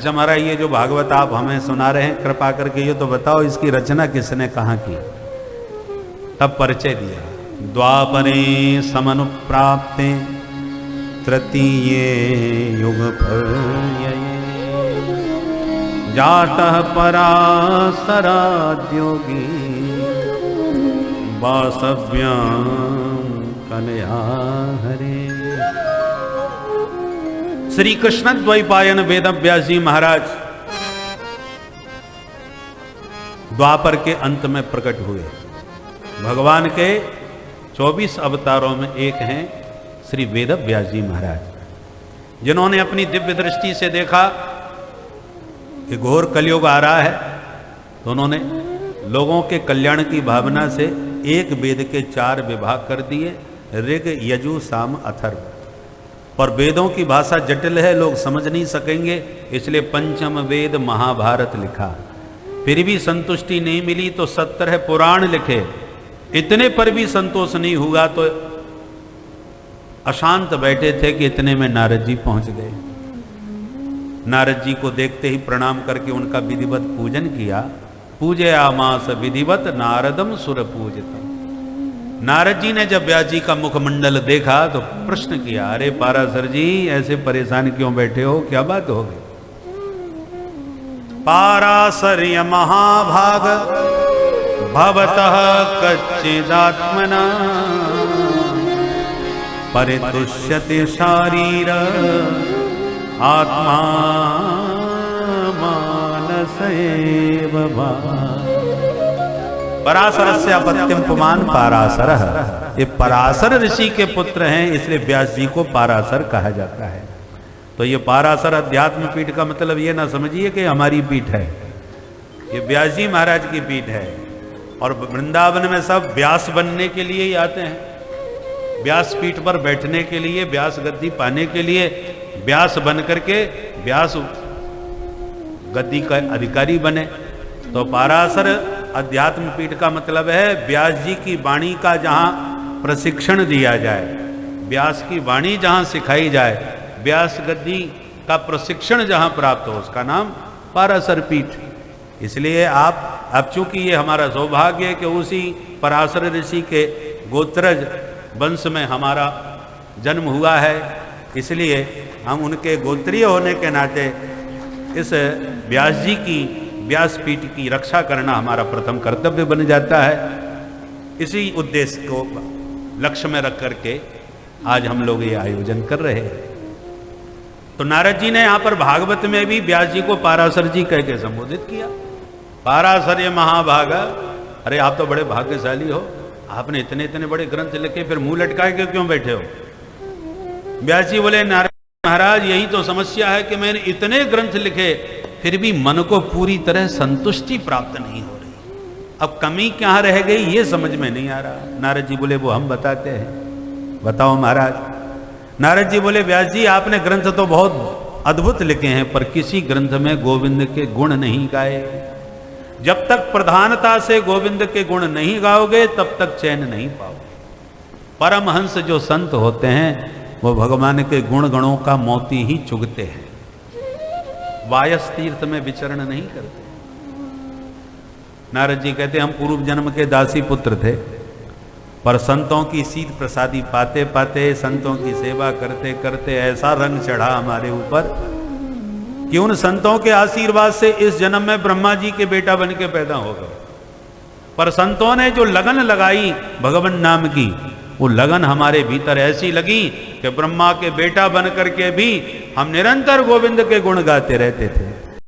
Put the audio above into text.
अच्छा महाराज, ये जो भागवत आप हमें सुना रहे हैं, कृपा करके ये तो बताओ इसकी रचना किसने कहाँ की? तब परिचय दिया। द्वापरे समनुप्राप्ते तृतीये युग पर्यये जातः पराशराद्योगी वासव्यां कलया हरे। श्री कृष्ण द्वैपायन वेदव्यास जी महाराज द्वापर के अंत में प्रकट हुए। भगवान के 24 अवतारों में एक हैं श्री वेदव्यास जी महाराज, जिन्होंने अपनी दिव्य दृष्टि से देखा कि घोर कलयुग आ रहा है, तो उन्होंने लोगों के कल्याण की भावना से एक वेद के 4 विभाग कर दिए, ऋग यजु साम अथर्व। और वेदों की भाषा जटिल है, लोग समझ नहीं सकेंगे, इसलिए पंचम वेद महाभारत लिखा। फिर भी संतुष्टि नहीं मिली तो 17 पुराण लिखे, इतने पर भी संतोष नहीं हुआ तो अशांत बैठे थे कि इतने में नारद जी पहुंच गए। नारद जी को देखते ही प्रणाम करके उनका विधिवत पूजन किया। पूजे आमास विधिवत नारदम सुर पूजितम। नारद जी ने जब व्यास जी का मुखमंडल देखा तो प्रश्न किया, अरे पाराशर जी ऐसे परेशान क्यों बैठे हो, क्या बात हो गई? पाराशर्य महाभाग भवतः कच्चिदात्मना परितुष्यते शारीर आत्मा मानसेव भाव। पराशरस्य अपत्यम पुमान पाराशर। ये पराशर ऋषि के पुत्र हैं, इसलिए व्यास जी को पाराशर कहा जाता है। तो ये पाराशर अध्यात्म पीठ का मतलब ये ना समझिए कि हमारी पीठ है, ये व्यास जी महाराज की पीठ है। और वृंदावन में सब व्यास बनने के लिए ही आते हैं, व्यास पीठ पर बैठने के लिए, व्यास गद्दी पाने के लिए, व्यास बन करके व्यास गद्दी का अधिकारी बने। तो पाराशर अध्यात्म पीठ का मतलब है व्यास जी की वाणी का जहाँ प्रशिक्षण दिया जाए, व्यास की वाणी जहाँ सिखाई जाए, व्यास गद्दी का प्रशिक्षण जहाँ प्राप्त हो, उसका नाम पाराशर पीठ। इसलिए अब चूंकि ये हमारा सौभाग्य है कि उसी पराशर ऋषि के गोत्रज वंश में हमारा जन्म हुआ है, इसलिए हम उनके गोत्रीय होने के नाते इस व्यास जी की व्यासपीठ की रक्षा करना हमारा प्रथम कर्तव्य बन जाता है। इसी उद्देश्य को लक्ष्य में रख करके आज हम लोग ये आयोजन कर रहे हैं। तो नारद जी ने यहाँ पर भागवत में भी व्यास जी को पाराशर जी कह के संबोधित किया। पाराशर्य महाभागा, अरे आप तो बड़े भाग्यशाली हो, आपने इतने इतने बड़े ग्रंथ लिखे, फिर मुंह लटकाए के क्यों बैठे हो? व्यास जी बोले, नारद महाराज यही तो समस्या है कि मैंने इतने ग्रंथ लिखे फिर भी मन को पूरी तरह संतुष्टि प्राप्त नहीं हो रही, अब कमी क्या रह गई ये समझ में नहीं आ रहा। नारद जी बोले, वो हम बताते हैं, बताओ महाराज। नारद जी बोले, व्यास जी आपने ग्रंथ तो बहुत अद्भुत लिखे हैं, पर किसी ग्रंथ में गोविंद के गुण नहीं गाए। जब तक प्रधानता से गोविंद के गुण नहीं गाओगे तब तक चैन नहीं पाओगे। परमहंस जो संत होते हैं वो भगवान के गुण गणों का मोती ही चुगते हैं, वायस तीर्थ में विचरण नहीं करते। नारद जी कहते, हम पूर्व जन्म के दासी पुत्र थे, पर संतों की शीत प्रसादी पाते पाते, संतों की सेवा करते करते ऐसा रंग चढ़ा हमारे ऊपर कि उन संतों के आशीर्वाद से इस जन्म में ब्रह्मा जी के बेटा बन के पैदा हो गए। पर संतों ने जो लगन लगाई भगवान नाम की, वो लगन हमारे भीतर ऐसी लगी कि ब्रह्मा के बेटा बन करके भी हम निरंतर गोविंद के गुण गाते रहते थे।